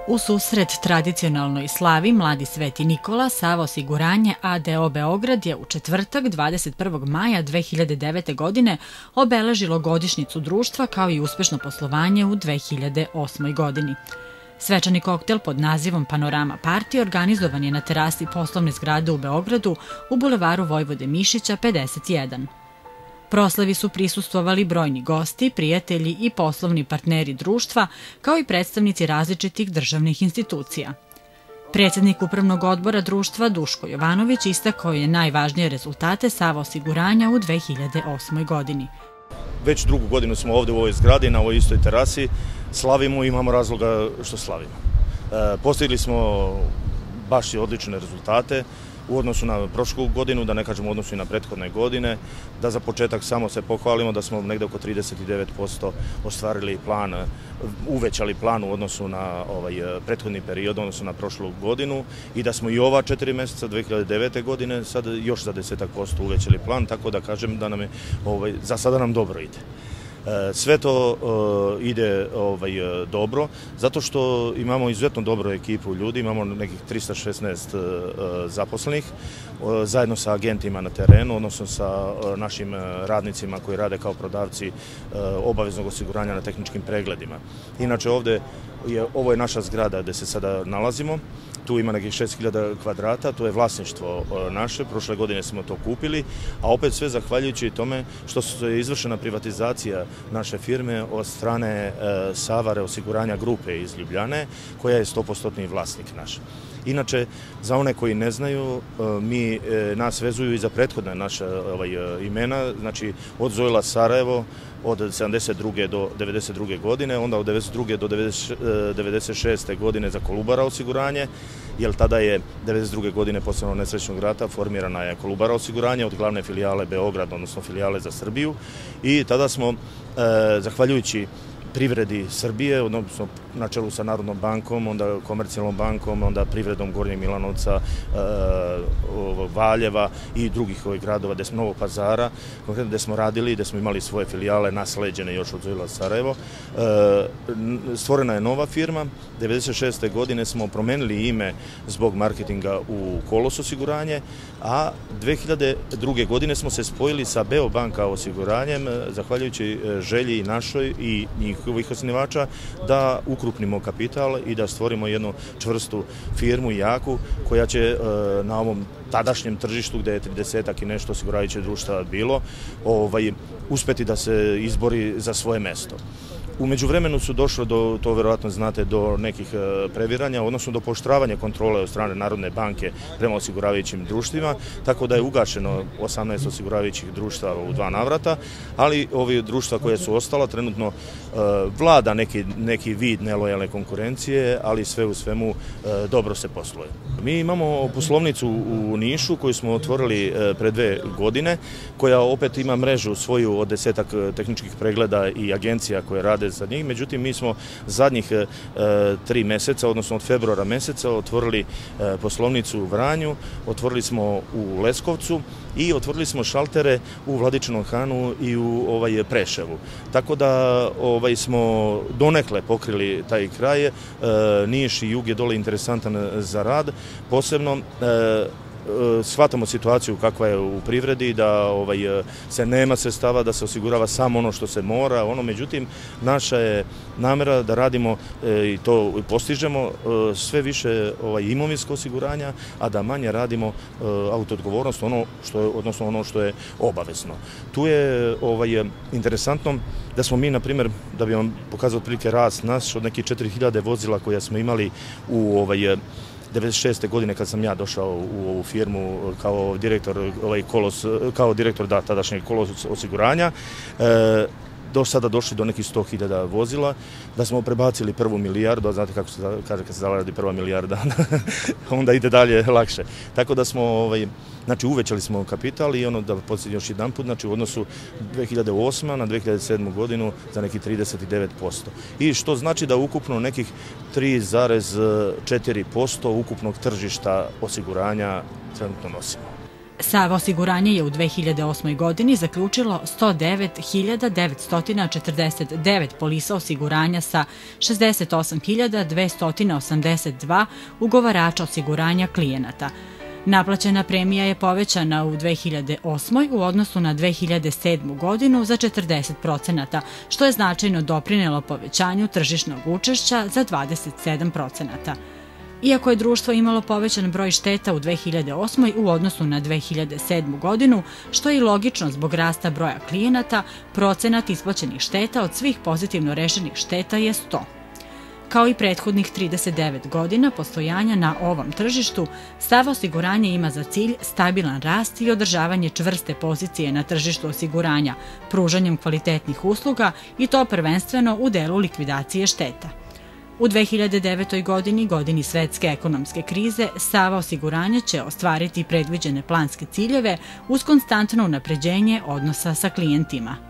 U susret tradicionalnoj slavi Mladi Sveti Nikola, Sava osiguranje a.d.o. Beograd je u četvrtak 21. maja 2009. godine obeležilo godišnjicu društva kao i uspešno poslovanje u 2008. godini. Svečani koktel pod nazivom Panorama Party organizovan je na terasi poslovne zgrade u Beogradu u bulevaru Vojvode Mišića 51. Proslavi su prisustvovali brojni gosti, prijatelji i poslovni partneri društva, kao i predstavnici različitih državnih institucija. Predsjednik Upravnog odbora društva Duško Jovanović istakao je najvažnije rezultate Sava osiguranja u 2008. godini. Već drugu godinu smo ovdje u ovoj zgradi, na ovoj istoj terasi, slavimo i imamo razloga što slavimo. Postigli smo baš i odlične rezultate u odnosu na prošlu godinu, da ne kažemo u odnosu i na prethodne godine, da za početak samo se pohvalimo da smo negde oko 39% ostvarili plan, uvećali plan u odnosu na prethodni period, u odnosu na prošlu godinu i da smo i ova 4 mjeseca 2009. godine sad još za 10% uvećali plan, tako da kažem da nam je, za sada nam dobro ide. Sve to ide dobro, zato što imamo izuzetno dobru ekipu ljudi, imamo nekih 316 zaposlenih, zajedno sa agentima na terenu, odnosno sa našim radnicima koji rade kao prodavci obaveznog osiguranja na tehničkim pregledima. Inače, ovo je naša zgrada gdje se sada nalazimo. Tu ima nekih 6000 kvadrata, to je vlasništvo naše, prošle godine smo to kupili, a opet sve zahvaljujući tome što je izvršena privatizacija naše firme od strane Savare osiguranja grupe iz Ljubljane, koja je 100% vlasnik naš. Inače, za one koji ne znaju, nas vezuju i za prethodne naše imena, znači od Zojla Sarajevo, od 72. do 92. godine, onda od 92. do 96. godine za Kolubara osiguranje, jer tada je 92. godine posle nesrećnog rata formirana je Kolubara osiguranje od glavne filijale Beograd, odnosno filijale za Srbiju, i tada smo, zahvaljujući privredi Srbije, odnosno na čelu sa Narodnom bankom, onda Komercijalnom bankom, onda privredom Gornjeg Milanovca, Valjeva i drugih gradova, Novog Pazara, gdje smo radili, gdje smo imali svoje filijale nasleđene još od Zojla Sarajevo. Stvorena je nova firma, 96. godine smo promenili ime zbog marketinga u Kolos osiguranje, a 2002. godine smo se spojili sa Beobanka osiguranjem, zahvaljujući želji našoj i njihovih osnivača da ukrupnimo kapital i da stvorimo jednu čvrstu firmu, jaku, koja će na ovom tadašnjem tržištu, gdje je 30-ak i nešto osiguravajućih društava bilo, uspjeti da se izbori za svoje mesto. U međuvremenu su došlo to verovatno znate, do nekih previranja, odnosno do pooštravanja kontrole od strane Narodne banke prema osiguravajućim društvima, tako da je ugašeno 18 osiguravajućih društava u 2 navrata, ali ovi društva koje su ostala trenutno vlada neki vid nelojalne konkurencije, ali sve u svemu dobro se posluje. Mi imamo poslovnicu u Nišu koju smo otvorili pre 2 godine, koja opet ima mrežu svoju od 10-ak tehničkih pregleda i agencija koje rade za njih. Međutim, mi smo zadnjih 3 mjeseca, odnosno od februara mjeseca, otvorili poslovnicu u Vranju, otvorili smo u Leskovcu i otvorili smo šaltere u Vladičinom Hanu i u Preševu. Tako da smo donekle pokrili taj kraj. Niš i jug je dole interesantan za rad. Posebno shvatamo situaciju kakva je u privredi, da se nema sredstava, da se osigurava samo ono što se mora. Međutim, naša je namera da radimo i to postižemo sve više imovinsko osiguranja, a da manje radimo autoodgovornost, odnosno ono što je obavezno. Tu je interesantno da smo mi, na primjer, da bi vam pokazao otprilike rast naš, od nekih 4000 vozila koja smo imali u 96. godine kad sam ja došao u ovu firmu kao direktor tadašnjeg Kolos osiguranja, do sada došli do nekih 100.000 vozila, da smo prebacili prvu milijardu, a znate kako se kaže kad se zaradi prva milijarda, onda ide dalje lakše. Tako da smo, znači uvećali smo kapital i da podsjetim još jedan put, znači u odnosu 2008. na 2007. godinu za nekih 39%. I što znači da ukupno nekih 3,4% ukupnog tržišta osiguranja trenutno nosimo. Sava osiguranje je u 2008. godini zaključilo 109.949 polisa osiguranja sa 68.282 ugovarača osiguranja klijenata. Naplaćena premija je povećana u 2008. u odnosu na 2007. godinu za 40%, što je značajno doprinelo povećanju tržišnog učešća za 27%. Iako je društvo imalo povećan broj šteta u 2008. u odnosu na 2007. godinu, što je i logično zbog rasta broja klijenata, procenat isplaćenih šteta od svih pozitivno rešenih šteta je 100. Kao i prethodnih 39 godina postojanja na ovom tržištu, Sava osiguranje ima za cilj stabilan rast i održavanje čvrste pozicije na tržištu osiguranja, pružanjem kvalitetnih usluga i to prvenstveno u delu likvidacije šteta. U 2009. godini, godini svetske ekonomske krize, Sava osiguranje će ostvariti predviđene planske ciljeve uz konstantno unapređenje odnosa sa klijentima.